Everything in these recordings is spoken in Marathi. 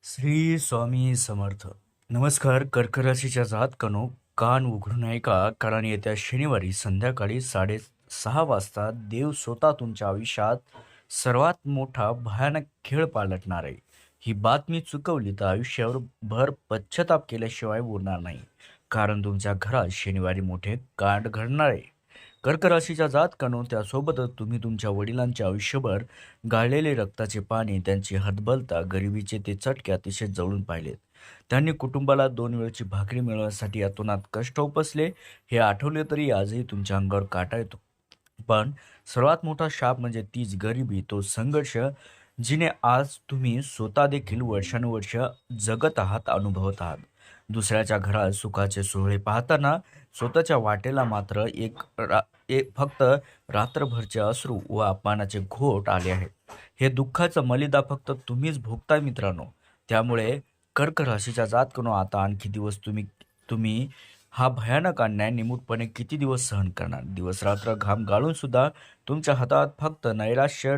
श्री स्वामी समर्थ. नमस्कार. कर्क राशीच्या जातकानो, कान उघडून ऐका, कारण येत्या शनिवारी संध्याकाळी 6:30 वाजता देव स्वतः तुमच्या आयुष्यात सर्वात मोठा भयानक खेळ पालटणार आहे. ही बातमी चुकवली तर आयुष्यावर भर पश्चाताप केल्याशिवाय उरणार नाही, कारण तुमच्या घरात शनिवारी मोठे कांड घडणार आहे. कर्क राशीच्या जातकानो, त्यासोबतच तुम्ही तुमच्या वडिलांचे आयुष्यभर गाळलेले रक्ताचे पाणी, त्यांची हतबलता, गरिबीचे ते चटके अतिशय जवळून पाहिलेत. त्यांनी कुटुंबाला 2 वेळची भाकरी मिळवण्यासाठी अतोनात कष्ट उपसले. हे आठवले तरी आजही तुमच्या अंगावर काटा येतो. पण सर्वात मोठा शाप म्हणजे तीच गरिबी, तो संघर्ष, जिने आज तुम्ही स्वतः देखील वर्षानुवर्ष जगत आहात, अनुभवत आहात. दुसऱ्याच्या घरात सुखाचे सोहळे पाहताना स्वतःच्या वाटेला मात्र फक्त रात्रभरचे अश्रू व अपमानाचे घोट आले आहेत. हे दुःखाचं मलिदा फक्त तुम्हीच भोगताय मित्रांनो. त्यामुळे कर्क राशीच्या जातकनो, आता आणखी दिवस तुम्ही तुम्ही हा भयानक अन्याय निमूटपणे किती दिवस सहन करणार? दिवस रात्र घाम गाळून सुद्धा तुमच्या हातात फक्त नैराश्य,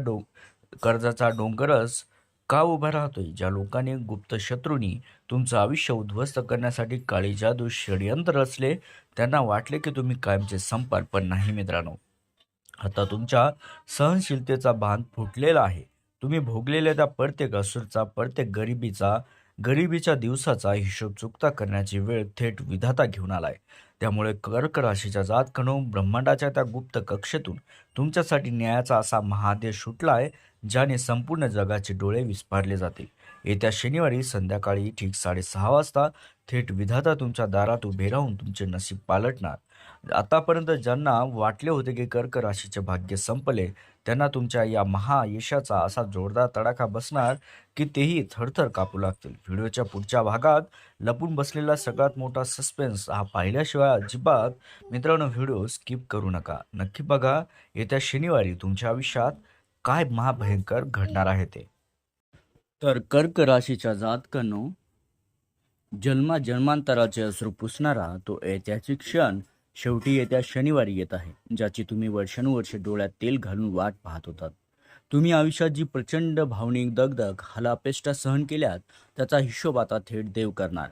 कर्जाचा डोंगरच का उभा राहतोय? ज्या लोकांनी गुप्त शत्रूंनी तुमचं आयुष्य उद्ध्वस्त करण्यासाठी काळी जादू, षडयंत्र रचले, त्यांना वाटले की तुम्ही कायमचे संपाल, पण नाही मित्रांनो. आता तुमच्या सहनशीलतेचा बांध फुटलेला आहे. तुम्ही भोगलेल्या त्या प्रत्येक असूरचा, प्रत्येक गरिबीच्या दिवसाचा हिशोब चुकता करण्याची वेळ थेट विधाता घेऊन आलाय. त्यामुळे कर्क राशीच्या जातकनो, ब्रह्मांडाच्या त्या गुप्त कक्षेतून तुमच्यासाठी न्यायाचा असा महाआदेश सुटलाय, ज्याने संपूर्ण जगाचे डोळे विस्फारले जातील. येत्या शनिवारी संध्याकाळी ठीक 6:30 वाजता थेट विधाता तुमच्या दारात उभे राहून तुमचे नशीब पालटणार. आतापर्यंत ज्यांना वाटले होते की कर्क राशीचे भाग्य संपले, त्यांना तुमच्या या महायशाचा असा जोरदार तडाखा बसणार की तेही थरथर कापू लागतील. व्हिडिओच्या पुढच्या भागात लपून बसलेला सगळ्यात मोठा सस्पेन्स हा पाहिल्याशिवाय अजिबात मित्रांनो व्हिडिओ स्किप करू नका. नक्की बघा, येत्या शनिवारी तुमच्या आयुष्यात काय महाभयंकर घडणार आहे ते. तर कर्क राशीच्या जातकांनो, जन्मांतराचे अश्रू पुसणारा तो ऐतिहासिक क्षण शेवटी येत्या शनिवारी येत आहे, ज्याची तुम्ही वर्षानुवर्षे डोळ्यात तेल घालून वाट पाहत होतात. तुम्ही आयुष्यात जी प्रचंड भावनिक दगदग, हालापेष्टा सहन केल्यात, त्याचा हिशोब आता थेट देव करणार.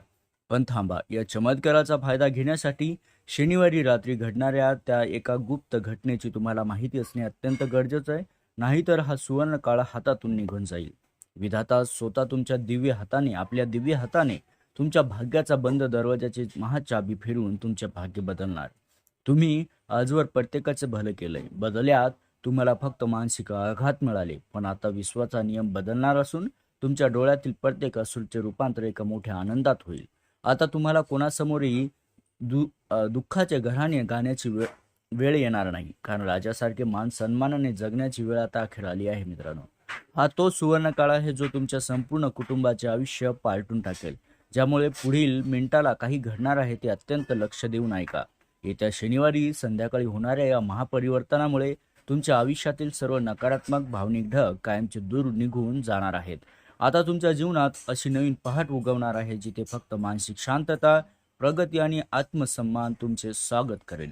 पण थांबा, या चमत्काराचा फायदा घेण्यासाठी शनिवारी रात्री घडणाऱ्या त्या एका गुप्त घटनेची तुम्हाला माहिती असणे अत्यंत गरजेचं आहे. नाहीतर हा सुवर्ण काळ हातातून निघून जाईल. विधाता स्वतः आपल्या दिव्य हाताने तुमच्या भाग्याचा बंद दरवाजाची महाचाबी फिरवून तुमचे भाग्य बदलणार. तुम्ही आजवर प्रत्येकाचे भलं केलंय, बदल्यात तुम्हाला फक्त मानसिक आघात मिळाले. पण आता विश्वाचा नियम बदलणार असून तुमच्या डोळ्यातील प्रत्येक अश्रूचे रूपांतर एका मोठ्या आनंदात होईल. आता तुम्हाला कोणासमोरही दुःखाचे घराणे गाण्याची वेळ येणार नाही, कारण राजासारखे मान सन्मानाने जगण्याची वेळ आता अखेर आली आहे मित्रांनो. हा तो सुवर्ण काळ आहे जो तुमच्या संपूर्ण कुटुंबाचे आयुष्य पालटून टाकेल. ज्यामुळे पुढील मिनिटाला काही घडणार आहे ते अत्यंत लक्ष देऊन ऐका. येत्या शनिवारी संध्याकाळी होणाऱ्या या महापरिवर्तनामुळे तुमच्या आयुष्यातील सर्व नकारात्मक भावनिक ढग कायमचे दूर निघून जाणार आहेत. आता तुमच्या जीवनात अशी नवीन पहाट उगवणार आहे, जिथे फक्त मानसिक शांतता, प्रगती आणि आत्मसन्मान तुमचे स्वागत करेल.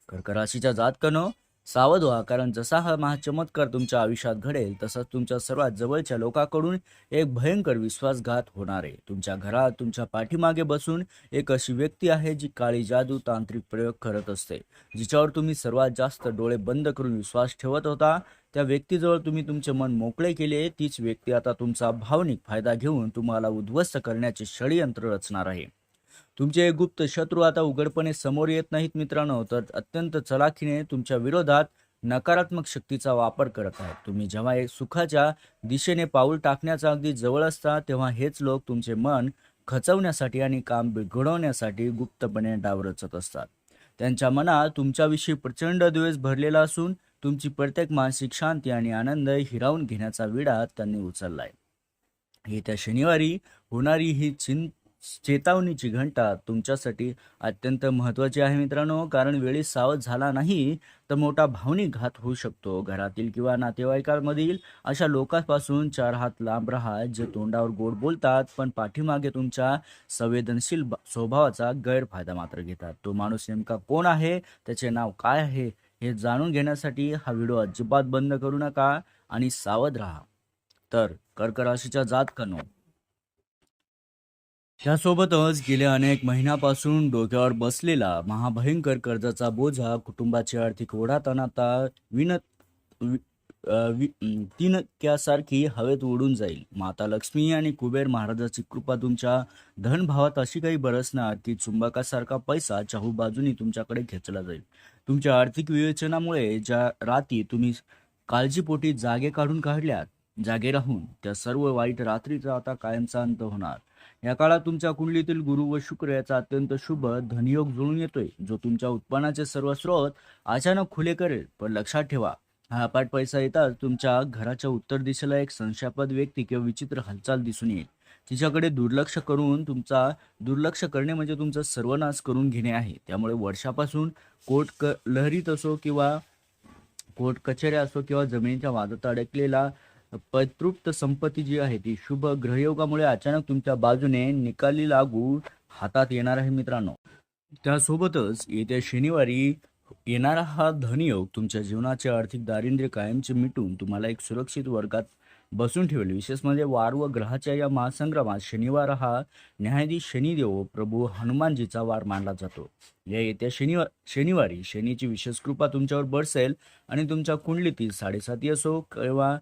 कर्क राशीच्या जातकानो, सावध व्हा, कारण जसा हा महाचमत्कार तुमच्या आयुष्यात घडेल, तसंच तुमच्या सर्वात जवळच्या लोकांकडून एक भयंकर विश्वासघात होणार आहे. तुमच्या घरात तुमच्या पाठीमागे बसून एक अशी व्यक्ती आहे जी काळी जादू, तांत्रिक प्रयोग करत असते. जिच्यावर तुम्ही सर्वात जास्त डोळे बंद करून विश्वास ठेवत होता, त्या व्यक्तीजवळ तुम्ही तुमचे मन मोकळे केले. तीच व्यक्ती आता तुमचा भावनिक फायदा घेऊन तुम्हाला उद्ध्वस्त करण्याचे षडयंत्र रचणार आहे. तुमचे गुप्त शत्रू आता उघडपणे समोर येत नाहीत मित्रांनो, तर अत्यंत चलाखीने तुमच्या विरोधात नकारात्मक शक्तीचा वापर करत आहेत. तुम्ही जेव्हा एक सुखाच्या दिशेने पाऊल टाकण्याचा अगदी जवळ असता, तेव्हा हेच लोक तुमचे मन खचवण्यासाठी आणि काम बिघडवण्यासाठी गुप्तपणे डाव रचत असतात. त्यांच्या मनात तुमच्याविषयी प्रचंड द्वेष भरलेला असून तुमची प्रत्येक मानसिक शांती आणि आनंद हिरावून घेण्याचा विडा त्यांनी उचललाय. येत्या शनिवारी होणारी ही चेतावणीची घंटा तुमच्यासाठी अत्यंत महत्त्वाची आहे मित्रांनो, कारण वेळी सावध झाला नाही तर मोठा भावनिक घात होऊ शकतो. घरातील किंवा नातेवाईकांमधील अशा लोकांपासून 4 हात लांब राहा, जे तोंडावर गोड बोलतात पण पाठीमागे तुमच्या संवेदनशील स्वभावाचा गैरफायदा मात्र घेतात. तो माणूस नेमका कोण आहे, त्याचे नाव काय आहे, हे जाणून घेण्यासाठी हा व्हिडिओ अजिबात बंद करू नका आणि सावध राहा. तर कर्क राशीच्या जातकानो, त्यासोबतच गेल्या अनेक महिन्यापासून डोक्यावर बसलेला महाभयंकर कर्जाचा बोजा कुटुंबाची आर्थिक ओढाताण आता विन वि- तिनक्यासारखी हवेत उडून जाईल. माता लक्ष्मी आणि कुबेर महाराजाची कृपा तुमच्या धनभावात अशी काही बरसणार की चुंबकासारखा पैसा बाजूनी तुमच्याकडे खेचला जाईल. तुमच्या आर्थिक विवेचनामुळे ज्या रात्री तुम्ही काळजीपोटी जागे राहून त्या सर्व वाईट रात्रीचा आता कायमचा अंत होणार. या काळात तुमच्या कुंडलीतील गुरु व शुक्र याचा अत्यंत शुभ धनयोग जुळून येतोय, जो तुमच्या उत्पन्नाचे सर्व स्रोत अचानक खुले करेल. पण लक्षात ठेवा, हा अपाट पैसा येताच तुमच्या घराच्या उत्तर दिशेला एक संशयास्पद व्यक्ती किंवा विचित्र हालचाल दिसून येईल. तिच्याकडे दुर्लक्ष करणे म्हणजे तुमचा सर्वनाश करून घेणे आहे. त्यामुळे वर्षापासून लहरीत असो किंवा कोर्ट कचेऱ्या असो किंवा जमिनीच्या वादात अडकलेला पतृप्त संपत्ती जी आहे ती शुभ ग्रहयोगामुळे अचानक तुमच्या बाजूने निकाली लागू हातात येणार आहे मित्रांनो. त्यासोबतच येत्या शनिवारी येणारा हा धनयोग तुमच्या जीवनाचे आर्थिक दारिद्र्य कायमचे मिटून तुम्हाला एक सुरक्षित वर्गात बसून ठेवेल. विशेष म्हणजे वार व ग्रहाच्या या महासंग्रामात शनिवार हा न्यायाधीश शनिदेव प्रभू हनुमानजीचा वार मानला जातो. या येत्या शनिवारी शनीची विशेष कृपा तुमच्यावर बरसेल आणि तुमच्या कुंडलीतील 7.5 असो किंवा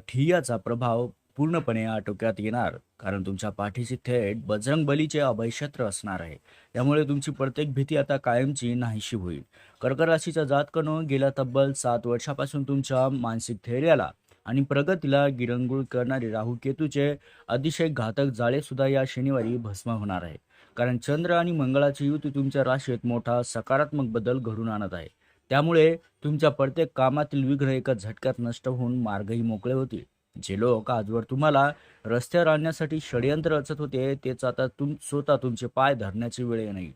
ठिय्याचा प्रभाव पूर्णपणे आटोक्यात येणार, कारण तुमच्या पाठीशी थेट बजरंग बलीचे अभयक्षेत्र असणार आहे. त्यामुळे तुमची प्रत्येक भीती आता कायमची नाहीशी होईल. कर्क राशीच्या जातकांनो, गेल्या तब्बल 7 वर्षापासून तुमच्या मानसिक धैर्याला आणि प्रगतीला गिरंगुळ करणारे राहू केतूचे अतिशय घातक जाळे सुद्धा या शनिवारी भस्म होणार आहे. कारण चंद्र आणि मंगळाची युती तुमच्या राशीत मोठा सकारात्मक बदल घडून आणत आहे. त्यामुळे तुमच्या प्रत्येक कामातील विघ्न एका झटक्यात नष्ट होऊन मार्गही मोकळे होतील. जे लोक आजवर तुम्हाला रस्त्यावर आणण्यासाठी षडयंत्र रचत होते, तेच आता स्वतः तुमचे पाय धरण्याची वेळ नाही.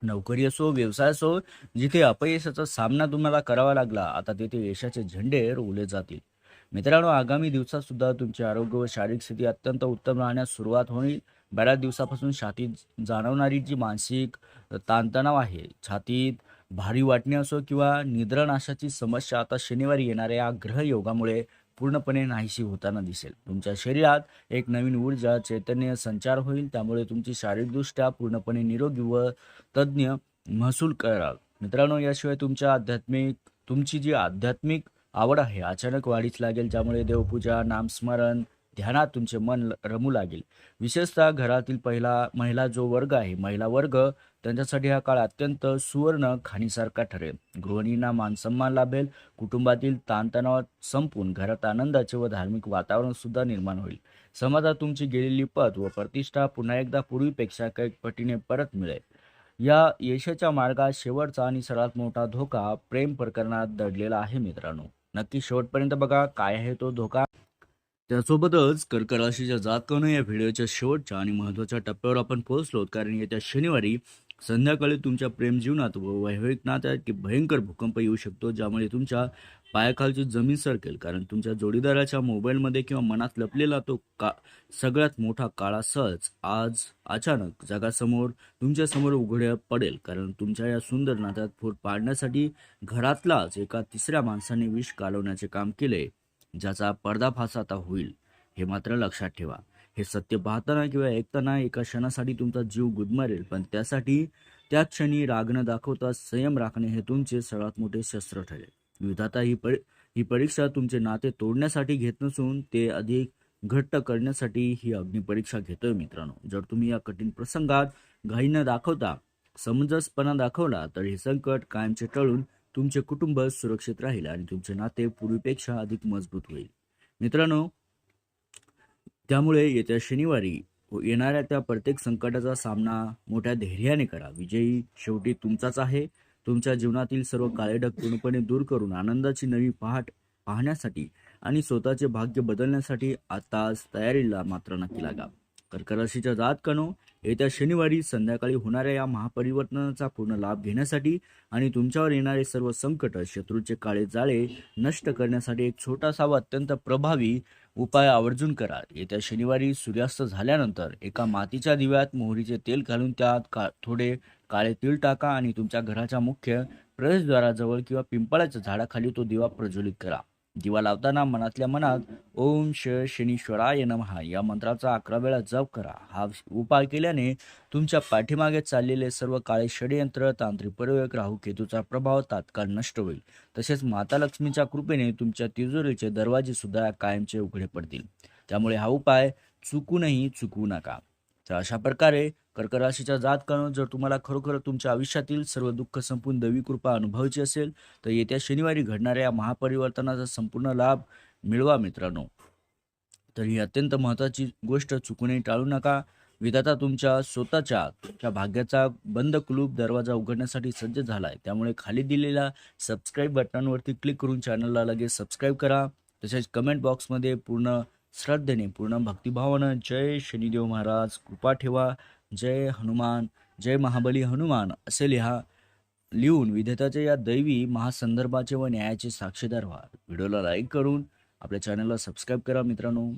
नोकरी असो, व्यवसाय असो, जिथे अपयशाचा सामना तुम्हाला करावा लागला, आता तेथे यशाचे झेंडे रोवले जातील. मित्रांनो, आगामी दिवसात सुद्धा तुमचे आरोग्य व शारीरिक स्थिती अत्यंत उत्तम राहण्यास सुरुवात होईल. बऱ्याच दिवसापासून छातीत जाणवणारी जी मानसिक ताणतणाव आहे, छातीत भारी वाटणे असो किंवा निद्रानाशाची समस्या, आता शनिवारी येणाऱ्या या ग्रहयोगामुळे पूर्णपणे नाहीशी होताना दिसेल. तुमच्या शरीरात एक नवीन ऊर्जा, चैतन्य संचार होईल. त्यामुळे तुमची शारीरिकदृष्ट्या पूर्णपणे निरोगी व तज्ज्ञ महसूल कराल. मित्रांनो, याशिवाय तुमची जी आध्यात्मिक आवड आहे अचानक वाढीस लागेल, ज्यामुळे देवपूजा, नामस्मरण, ध्यानात तुमचे मन रमू लागेल. विशेषतः घरातील महिला जो वर्ग आहे, महिला वर्ग, त्यांच्यासाठी हा काळ अत्यंत सुवर्ण खाणीसारखा ठरेल. गृहिणींना मानसन्मान लाभेल. कुटुंबातील ताणतणाव संपून घरात आनंदाचे व धार्मिक वातावरण सुद्धा निर्माण होईल. समाजात तुमची गेलेली पद व प्रतिष्ठा पुन्हा एकदा पूर्वीपेक्षा काही पटीने परत मिळेल. या यशाच्या मार्गात शेवटचा आणि सर्वात मोठा धोका प्रेम प्रकरणात दडलेला आहे मित्रांनो. नक्की शेवटपर्यंत बघा, काय आहे तो धोका. त्यासोबतच कर्क राशीच्या जातकानं या व्हिडिओच्या शेवटच्या आणि महत्त्वाच्या टप्प्यावर आपण पोहोचलो, कारण येत्या शनिवारी संध्याकाळी तुमच्या प्रेम जीवनात व वैवाहिक नात्यात की भयंकर भूकंप येऊ शकतो, ज्यामुळे तुमच्या पायाखालची जमीन सरकेल. कारण तुमच्या जोडीदाराच्या मोबाईलमध्ये किंवा मनात लपलेला तो सगळ्यात मोठा काळा सहज आज अचानक जगासमोर तुमच्यासमोर उघड्या पडेल. कारण तुमच्या या सुंदर नात्यात फूट पाडण्यासाठी घरातलाच एका तिसऱ्या माणसाने विष कालवण्याचे काम केले, ज्याचा पर्दाफाश आता होईल. हे मात्र लक्षात ठेवा, हे सत्य पाहताना किंवा ऐकताना एका क्षणासाठी तुमचा जीव गुदमरेल, पण त्याच क्षणी राग न दाखवता संयम राखणे हे तुमचे सर्वात मोठे शस्त्र ठरेल. विधाता ही परीक्षा तुमचे नाते तोडण्यासाठी घेत नसून ते अधिक घट्ट करण्यासाठी ही अग्निपरीक्षा घेतोय मित्रांनो. जर तुम्ही या कठीण प्रसंगात घाई न दाखवता समंजसपणा दाखवला, तर हे संकट कायमचे टळून तुमचे कुटुंब सुरक्षित राहील आणि तुमचे नाते पूर्वीपेक्षा अधिक मजबूत होईल. मित्रांनो, त्यामुळे येत्या शनिवारी येणाऱ्या त्या प्रत्येक संकटाचा सामना मोठ्या धैर्याने करा. विजयी शेवटी तुमचाच आहे. तुमच्या जीवनातील सर्व काळे ढग पूर्णपणे दूर करून आनंदाची नवी पहाट पाहण्यासाठी आणि स्वतःचे भाग्य बदलण्यासाठी आताच तयारीला मात्र नक्की लागा. कर्क राशीच्या जातकानो, येत्या शनिवारी संध्याकाळी होणाऱ्या या महापरिवर्तनाचा पूर्ण लाभ घेण्यासाठी आणि तुमच्यावर येणारे सर्व संकट, शत्रूचे काळे जाळे नष्ट करण्यासाठी एक छोटासा व अत्यंत प्रभावी उपाय आवर्जून करा. येत्या शनिवारी सूर्यास्त झाल्यानंतर एका मातीच्या दिव्यात मोहरीचे तेल घालून त्यात थोडे काळे तीळ टाका आणि तुमच्या घराच्या मुख्य प्रवेशद्वाराजवळ किंवा पिंपळाच्या झाडाखाली तो दिवा प्रज्वलित करा. दिवा लावताना मनातल्या मनात ओम शनीश्वराय नमः या मंत्राचा 11 वेळा जप करा. हा उपाय केल्याने तुमच्या पाठीमागे चाललेले सर्व काळे षडयंत्र, तांत्रिक प्रयोग, राहू केतूचा प्रभाव तात्काळ नष्ट होईल. तसेच माता लक्ष्मीच्या कृपेने तुमच्या तिजोरीचे दरवाजे सुद्धा कायमचे उघडे पडतील. त्यामुळे हा उपाय चुकवू नका. तर अशा प्रकारे कर्क राशीच्या जातकानं जर तुम्हाला खरोखर तुमच्या आयुष्यातील सर्व दुःख संपून दैवी कृपा अनुभवायची असेल तर येत्या शनिवारी घडणाऱ्या या महापरिवर्तनाचा संपूर्ण लाभ मिळवा मित्रांनो. तर ही अत्यंत महत्त्वाची गोष्ट चुकूनही टाळू नका. विधाता तुमच्या भाग्याचा बंद कुलूप दरवाजा उघडण्यासाठी सज्ज झाला आहे. त्यामुळे खाली दिलेल्या सबस्क्राईब बटनावरती क्लिक करून चॅनलला लगेच सबस्क्राईब करा. तसेच कमेंट बॉक्समध्ये पूर्ण श्रद्धेने, पूर्ण भक्तिभावानं जय शनिदेव महाराज कृपा ठेवा, जय हनुमान, जय महाबली हनुमान असे लिहून विधात्याच्या या दैवी महासंदर्भाचे व न्यायाचे साक्षीदार व्हा. व्हिडिओला लाईक करून आपल्या चॅनलला सबस्क्राईब करा मित्रांनो.